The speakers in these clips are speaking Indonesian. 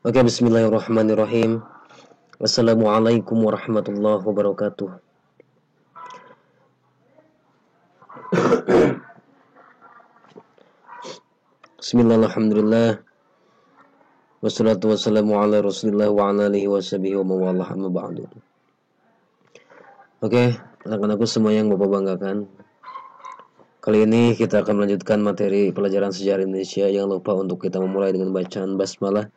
Oke, bismillahirrahmanirrahim. Wassalamualaikum warahmatullahi wabarakatuh. Bismillahirrahmanirrahim. Wassalatu wassalamu ala rasulillah wa ala alihi wa sahbihi wa mawalah amma ba'du. Oke, anak-anakku semua yang Bapak banggakan. Kali ini kita akan melanjutkan materi pelajaran sejarah Indonesia. Jangan lupa untuk kita memulai dengan bacaan basmalah.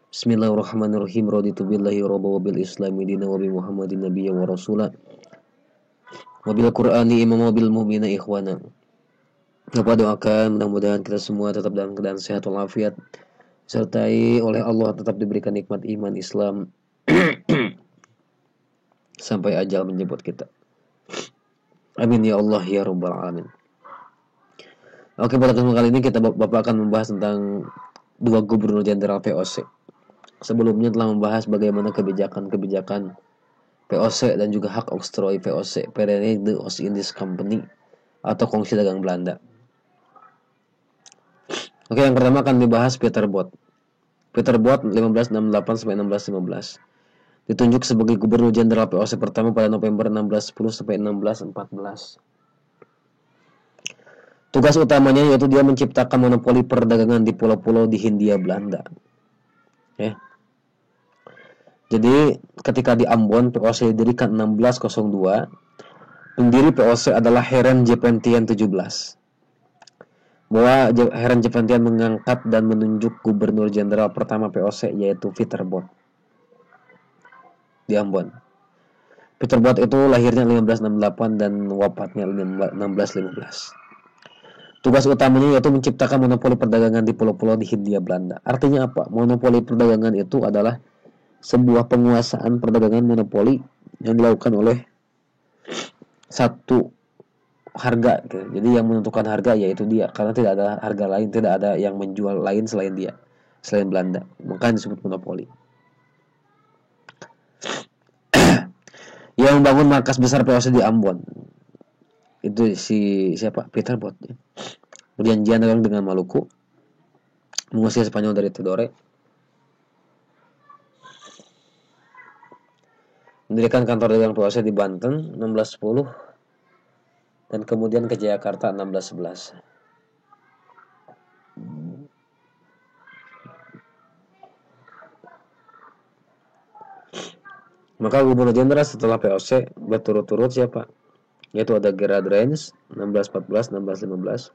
Bismillahirrahmanirrahim. Raditu billahi rabba wa bil islami dina wa bi Muhammadin nabiyya wa rasula wa bil Qur'ani imam wa bil mu'mina ikhwana. Bapak doakan mudah-mudahan kita semua tetap dalam keadaan sehat walafiat, sertai oleh Allah tetap diberikan nikmat iman Islam sampai ajal menjemput kita. Amin ya Allah ya rabbal alamin. Oke, pada kesempatan kali ini Bapak akan membahas tentang dua gubernur jenderal VOC. Sebelumnya telah membahas bagaimana kebijakan VOC dan juga hak oktroi VOC, Verenigde Oost-Indisch Compagnie atau Kongsi Dagang Belanda. Oke, yang pertama akan dibahas Pieter Both. Pieter Both 1568 sampai 1615. Ditunjuk sebagai gubernur jenderal VOC pertama pada November 1610 sampai 1614. Tugas utamanya yaitu dia menciptakan monopoli perdagangan di pulau-pulau di Hindia Belanda. Jadi ketika di Ambon VOC didirikan 1602, pendiri VOC adalah Heren Jepentian 17. Bahwa Heren Jepentian mengangkat dan menunjuk gubernur jenderal pertama VOC yaitu Pieter Both di Ambon. Pieter Both itu lahirnya 1568 dan wafatnya 1615. Tugas utamanya yaitu menciptakan monopoli perdagangan di pulau-pulau di Hindia Belanda. Artinya apa? Monopoli perdagangan itu adalah sebuah penguasaan perdagangan monopoli yang dilakukan oleh satu harga. Jadi yang menentukan harga yaitu dia, karena tidak ada harga lain, tidak ada yang menjual lain selain dia, selain Belanda. Maka disebut monopoli. Yang membangun markas besar VOC di Ambon itu siapa? Pieter Both. Perjanjian dagang dengan Maluku, mengusir Spanyol dari Tidore, mendirikan kantor dagang VOC di Banten 1610 dan kemudian ke Jakarta 1611. Maka gubernur jenderal setelah VOC berturut-turut siapa? Yaitu ada Gerard Reyns 1614 1615.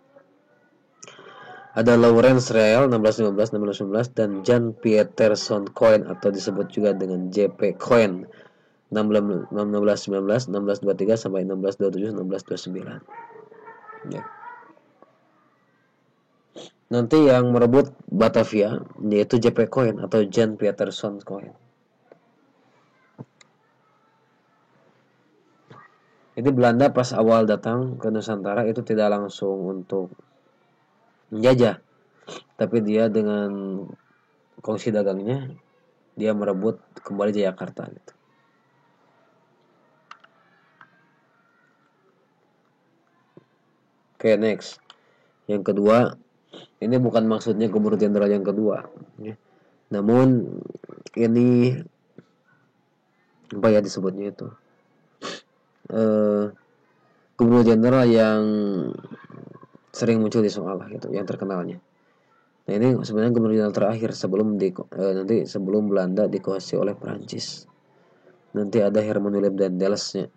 Ada Lawrence Real 1615-1619 dan Jan Pieterszoon Coen atau disebut juga dengan J.P. Coen 1619, 1623 sampai 1627, 1629. Ya. Nanti yang merebut Batavia yaitu J.P. Coen atau Jan Pieterszoon Coen. Jadi Belanda pas awal datang ke Nusantara itu tidak langsung untuk menjajah, tapi dia dengan kongsi dagangnya dia merebut kembali Jakarta gitu. Oke, next. Yang kedua, ini bukan maksudnya gubernur jenderal yang kedua, ya. Namun ini apa ya disebutnya itu? Gubernur jenderal yang sering muncul di soal gitu, yang terkenalnya. Nah, ini sebenarnya gubernur jenderal terakhir sebelum nanti sebelum Belanda dikuasai oleh Prancis. Nanti ada Herman Willem Daendels-nya.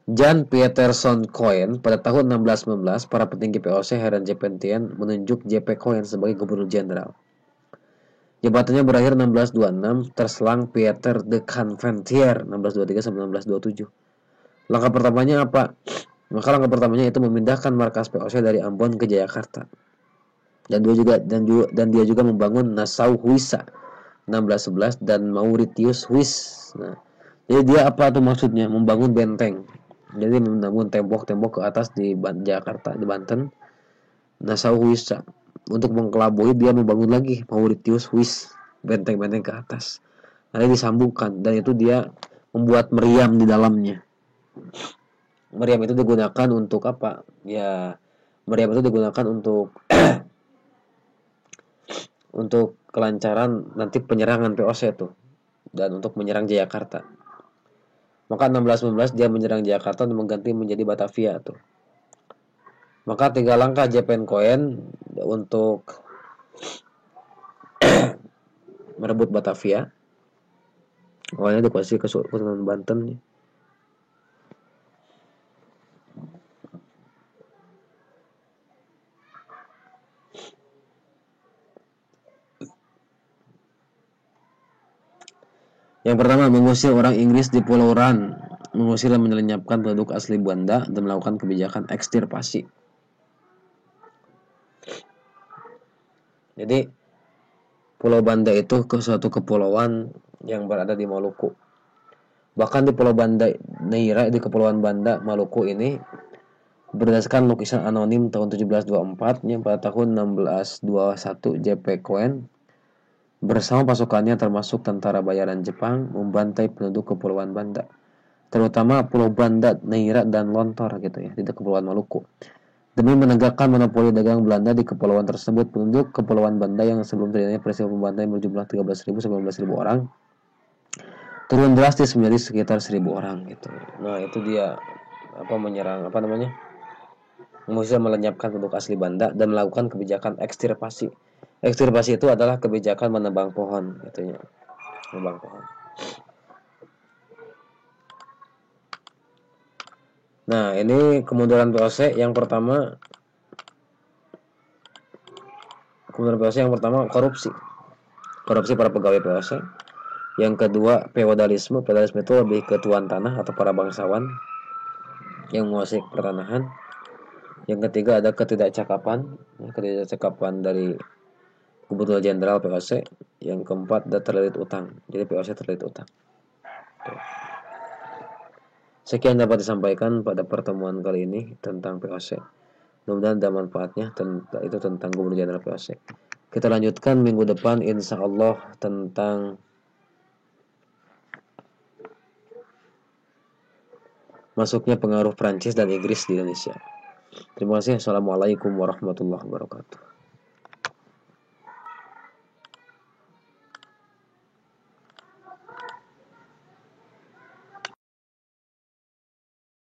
Jan Pieterszoon Coen pada tahun 1619, para petinggi VOC Heren Jepentian menunjuk J.P. Coen sebagai gubernur jenderal. Jabatannya berakhir 1626, terselang Pieter de Canventier 1623 sampai 1627. Langkah pertamanya apa? Maka langkah pertamanya itu memindahkan markas VOC dari Ambon ke Jakarta. Dan dia juga membangun Nassau-Huisa 1611 dan Mauritius Huis. Nah, jadi dia apa tuh maksudnya? Membangun benteng. Jadi membangun tembok-tembok ke atas di Jakarta, di Banten. Nassau-Huisa. Untuk mengkelabui dia membangun lagi Mauritius Huis, benteng-benteng ke atas. Lalu disambungkan dan itu dia membuat meriam di dalamnya. Meriam itu digunakan untuk apa? Ya, meriam itu digunakan untuk untuk kelancaran nanti penyerangan POC tuh dan untuk menyerang Jayakarta. Maka 1619 dia menyerang Jakarta dan mengganti menjadi Batavia tuh. Maka 3 langkah JPN Koen untuk merebut Batavia. Awalnya dikuasai Kesultanan Banten nih. Yang pertama, mengusir orang Inggris di Pulau Ran, mengusir dan melenyapkan penduduk asli Banda dan melakukan kebijakan ekstirpasi. Jadi Pulau Banda itu suatu kepulauan yang berada di Maluku. Bahkan di Pulau Banda Neira di Kepulauan Banda Maluku ini berdasarkan lukisan anonim tahun 1724 yang pada tahun 1621 JP Coen bersama pasukannya termasuk tentara bayaran Jepang membantai penduduk Kepulauan Banda, terutama Pulau Banda, Neira dan Lontor gitu ya di Kepulauan Maluku. Demi menegakkan monopoli dagang Belanda di kepulauan tersebut, penduduk Kepulauan Banda yang sebelum terjadinya peristiwa pembantaian berjumlah 13.000-19.000 orang turun drastis menjadi sekitar 1.000 orang gitu. Nah, itu dia mengusir melenyapkan penduduk asli Banda dan melakukan kebijakan ekstirpasi. Ekstirpasi itu adalah kebijakan menebang pohon gitu ya. Menebang pohon. Nah, ini kemunduran POC yang pertama. Kemunduran POC yang pertama korupsi para pegawai POC. Yang kedua feodalisme itu lebih ke tuan tanah atau para bangsawan yang menguasai pertanahan. Yang ketiga ada ketidakcakapan dari Gubernur Jenderal POC. Yang keempat ada terlilit utang, jadi POC terlilit utang. Sekian dapat disampaikan pada pertemuan kali ini tentang POC. Mudah-mudahan ada manfaatnya. Itu tentang Gubernur Jenderal POC. Kita lanjutkan minggu depan insya Allah tentang masuknya pengaruh Prancis dan Inggris di Indonesia. Terima kasih. Assalamualaikum warahmatullahi wabarakatuh.